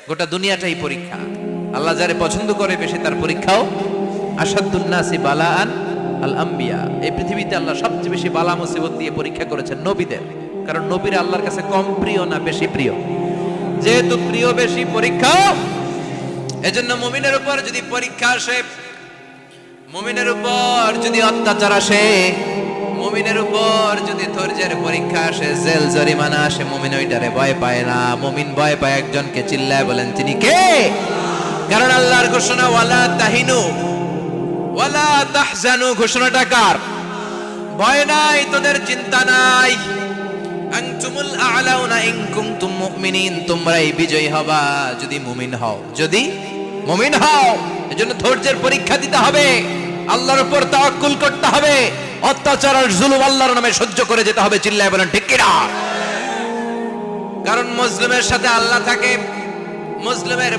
গোটা দুনিয়াটাই পরীক্ষা। আল্লাহ যারে পছন্দ করে বেশি তার পরীক্ষাও। আসাদুন নাসি বালাআন আল আম্বিয়া, এই পৃথিবীতে আল্লাহ সবচেয়ে বেশি বালা মুসিবত দিয়ে পরীক্ষা করেছেন নবীদের। কারণ নবীরা আল্লাহর কাছে কম প্রিয় না বেশি প্রিয়? যেহেতু প্রিয় বেশি, পরীক্ষা। এজন্য মুমিনের উপর যদি পরীক্ষা আসে, মুমিনের উপর যদি অত্যাচার আসে, মুমিনের উপর যদি ধৈর্যের পরীক্ষা আসে, জেল জরিমানা আসে, মুমিন ওইটারে ভয় পায় না। মুমিন ভয় পায় একজনকে, চিল্লায় বলেন তিনি কে? কারণ আল্লাহর ঘোষণা ওয়ালা তাহিনু ওয়ালা তাহজানু, ঘোষণাটা কার? ভয় নাই, তোদের চিন্তা নাই। আনতুমুল আ'লাউনা ইন কুনতুম মুমিনিন, তোমরাই বিজয়ী হবা যদি মুমিন হও, যদি মুমিন হও। এজন্য ধৈর্যের পরীক্ষা দিতে হবে, আল্লাহর উপর তাওয়াক্কুল করতে হবে, অত্যাচার আর জুলুম আল্লাহর নামে সহ্য করে যেতে হবে। চিল্লায় বলেন ঠিক কিনা? কারণ মুসলিমের সাথে আল্লাহ থাকে, মুসলিমের